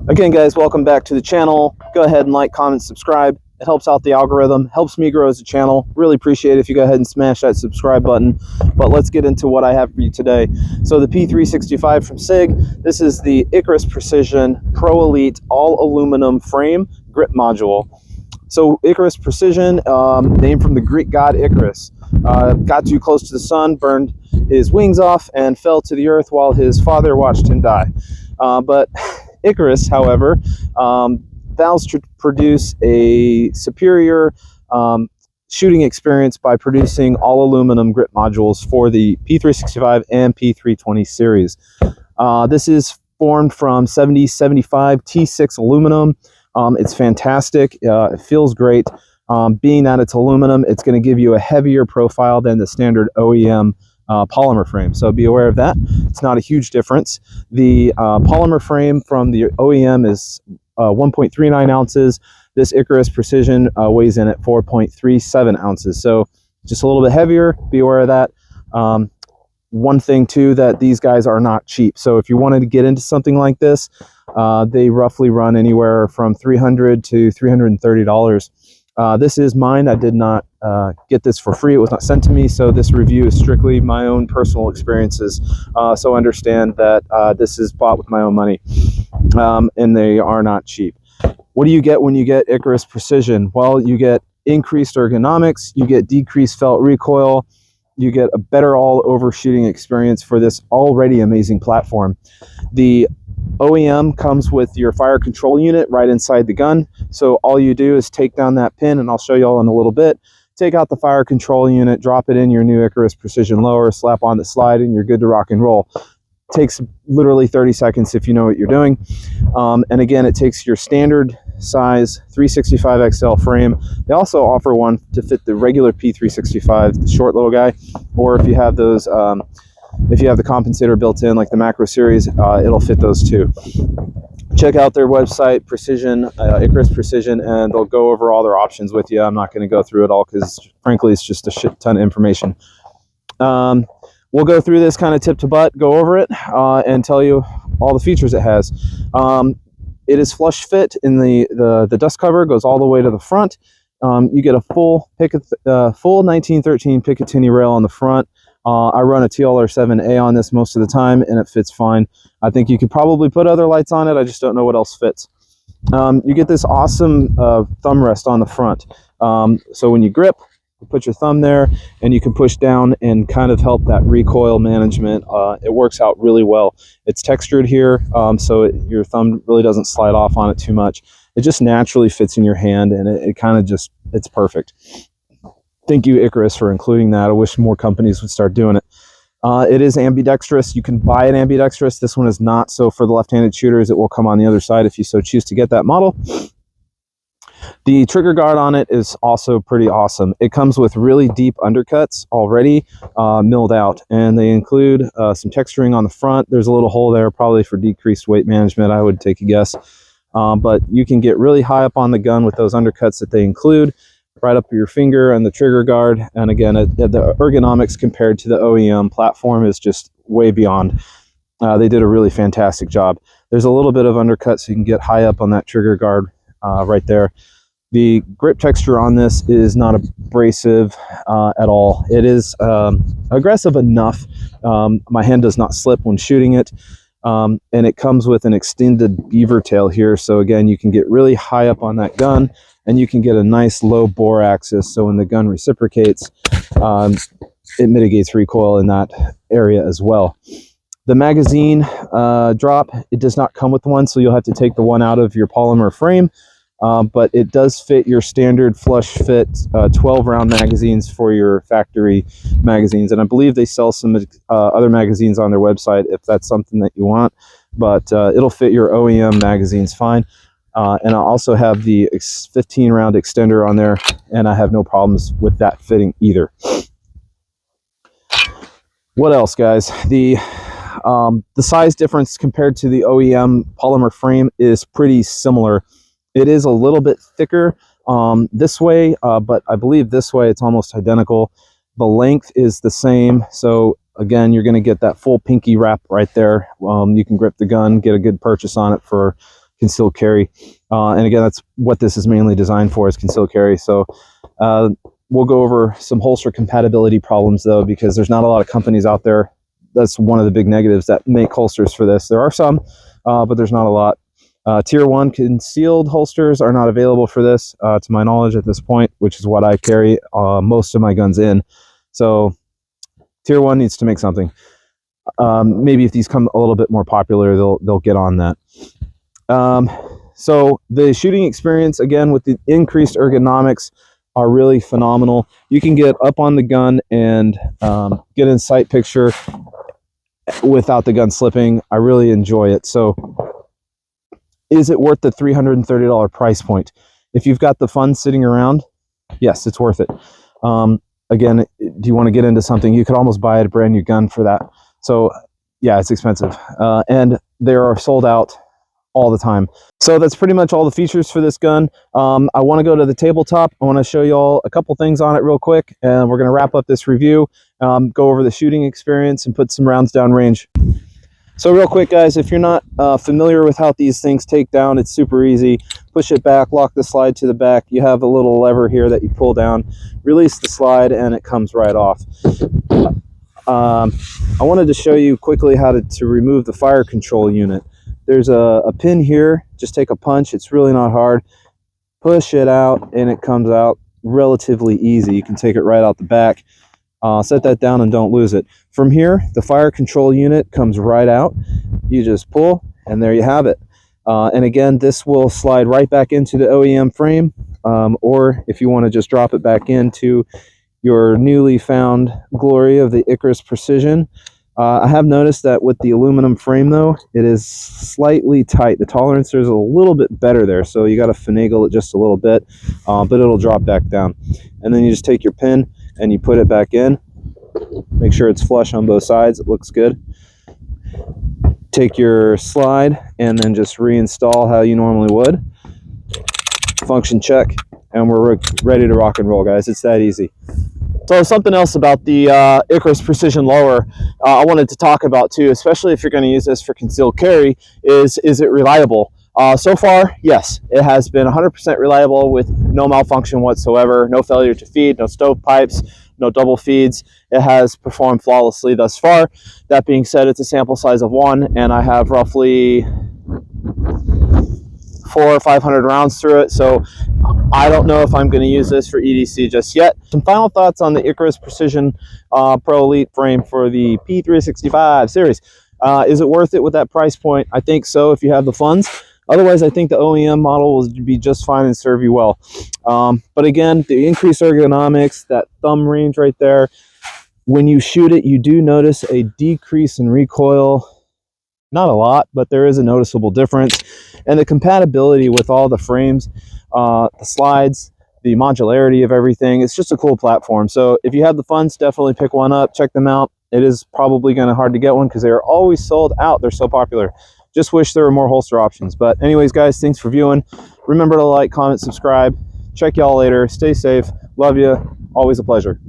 Again, guys, welcome back to the channel. Go ahead and like, comment, subscribe. It helps out the algorithm, helps me grow as a channel. Really appreciate it if you go ahead and smash that subscribe button. But let's get into what I have for you today. So the P365 from SIG, this is the Icarus Precision Pro Elite all aluminum frame grip module. So Icarus Precision, named from the Greek god Icarus, got too close to the sun, burned his wings off, and fell to the earth while his father watched him die. But Icarus, however, vows to produce a superior shooting experience by producing all aluminum grip modules for the P365 and P320 series. This is formed from 7075 T6 aluminum. It's fantastic. It feels great. Being that it's aluminum, it's going to give you a heavier profile than the standard OEM polymer frame. So be aware of that. It's not a huge difference. The polymer frame from the OEM is 1.39 ounces. This Icarus Precision weighs in at 4.37 ounces. So just a little bit heavier. Be aware of that. One thing too, that these guys are not cheap. So if you wanted to get into something like this, they roughly run anywhere from $300 to $330. This is mine. I did not get this for free. It was not sent to me. So this review is strictly my own personal experiences. So understand that this is bought with my own money, and they are not cheap. What do you get when you get Icarus Precision? Well, you get increased ergonomics, you get decreased felt recoil, you get a better all overshooting experience for this already amazing platform. The OEM comes with your fire control unit right inside the gun. So all you do is take down that pin, and I'll show you all in a little bit. Take out the fire control unit, drop it in your new Icarus Precision lower, slap on the slide, and you're good to rock and roll. Takes literally 30 seconds if you know what you're doing. And again, it takes your standard size 365 XL frame. They also offer one to fit the regular P365, the short little guy, or if you have those, if you have the compensator built in like the Macro series, it'll fit those too. Check out their website, Precision, Icarus Precision, and they'll go over all their options with you. I'm not going to go through it all because frankly it's just a shit ton of information. We'll go through this kind of tip to butt, go over it, and tell you all the features it has. It is flush fit in the dust cover, goes all the way to the front. You get a full 1913 Picatinny rail on the front. I run a TLR7A on this most of the time, and it fits fine. I think you could probably put other lights on it. I just don't know what else fits. You get this awesome thumb rest on the front. So when you grip, you put your thumb there, and you can push down and kind of help that recoil management. It works out really well. It's textured here, so your thumb really doesn't slide off on it too much. It just naturally fits in your hand, and it kind of just, it's perfect. Thank you, Icarus, for including that. I wish more companies would start doing it. It is ambidextrous. You can buy it ambidextrous. This one is not. So for the left-handed shooters, it will come on the other side if you so choose to get that model. The trigger guard on it is also pretty awesome. It comes with really deep undercuts already milled out, and they include some texturing on the front. There's a little hole there probably for decreased weight management, I would take a guess. But you can get really high up on the gun with those undercuts that they include, right up your finger and the trigger guard. And again, the ergonomics compared to the OEM platform is just way beyond. They did a really fantastic job. There's a little bit of undercut so you can get high up on that trigger guard right there. The grip texture on this is not abrasive at all. It is aggressive enough. My hand does not slip when shooting it. And it comes with an extended beaver tail here. So again, you can get really high up on that gun, and you can get a nice low bore axis. So when the gun reciprocates, it mitigates recoil in that area as well. The magazine drop, it does not come with one, so you'll have to take the one out of your polymer frame. But it does fit your standard flush fit 12 round magazines for your factory magazines. And I believe they sell some other magazines on their website if that's something that you want, but it'll fit your OEM magazines fine. And I also have the 15 round extender on there, and I have no problems with that fitting either. What else, guys? The size difference compared to the OEM polymer frame is pretty similar. It is a little bit thicker this way, but I believe this way it's almost identical. The length is the same, so Again, you're going to get that full pinky wrap right there. You can grip the gun, get a good purchase on it for concealed carry. And again, that's what this is mainly designed for, is concealed carry. So we'll go over some holster compatibility problems though, because there's not a lot of companies out there. That's one of the big negatives that make holsters for this. There are some, but there's not a lot. Tier 1 concealed holsters are not available for this, to my knowledge at this point, which is what I carry most of my guns in. So Tier 1 needs to make something. Maybe if these come a little bit more popular, they'll get on that. So the shooting experience, again, with the increased ergonomics, are really phenomenal. You can get up on the gun and get in sight picture without the gun slipping. I really enjoy it. So is it worth the $330 price point? If you've got the funds sitting around, yes, it's worth it. Again, do you want to get into something? You could almost buy a brand new gun for that. So yeah, it's expensive. And they are sold out all the time. So that's pretty much all the features for this gun. I want to go to the tabletop. I want to show you all a couple things on it real quick, and we're going to wrap up this review, go over the shooting experience, and put some rounds down range. So real quick, guys, if you're not familiar with how these things take down, it's super easy. Push it back, lock the slide to the back. You have a little lever here that you pull down, release the slide, and it comes right off. I wanted to show you quickly how to remove the fire control unit. There's a pin here. Just take a punch. It's really not hard. Push it out, and it comes out relatively easy. You can take it right out the back. Set that down and don't lose it. From here, the fire control unit comes right out. You just pull, and there you have it. And again, this will slide right back into the OEM frame, or if you want to just drop it back into your newly found glory of the Icarus Precision. I have noticed that with the aluminum frame, though, it is slightly tight. The tolerance is a little bit better there, so you got to finagle it just a little bit, but it'll drop back down. And then you just take your pin and you put it back in. Make sure it's flush on both sides. It looks good. Take your slide and then just reinstall how you normally would. Function check, and we're ready to rock and roll, guys. It's that easy. So something else about the Icarus Precision Lower I wanted to talk about too, especially if you're going to use this for concealed carry, is it reliable? So far, yes, it has been 100% reliable with no malfunction whatsoever, no failure to feed, no stovepipes, no double feeds. It has performed flawlessly thus far. That being said, it's a sample size of 1, and I have roughly 400 or 500 rounds through it, so I don't know if I'm going to use this for EDC just yet. Some final thoughts on the Icarus Precision Pro Elite frame for the P365 series. Is it worth it with that price point? I think so, if you have the funds. Otherwise, I think the OEM model will be just fine and serve you well. But again, the increased ergonomics, that thumb range right there, when you shoot it, you do notice a decrease in recoil. Not a lot, but there is a noticeable difference. And the compatibility with all the frames, the slides, the modularity of everything, it's just a cool platform. So if you have the funds, definitely pick one up, check them out. It is probably going to be hard to get one because they are always sold out. They're so popular. Just wish there were more holster options. But anyways, guys, thanks for viewing. Remember to like, comment, subscribe. Check y'all later. Stay safe. Love you. Always a pleasure.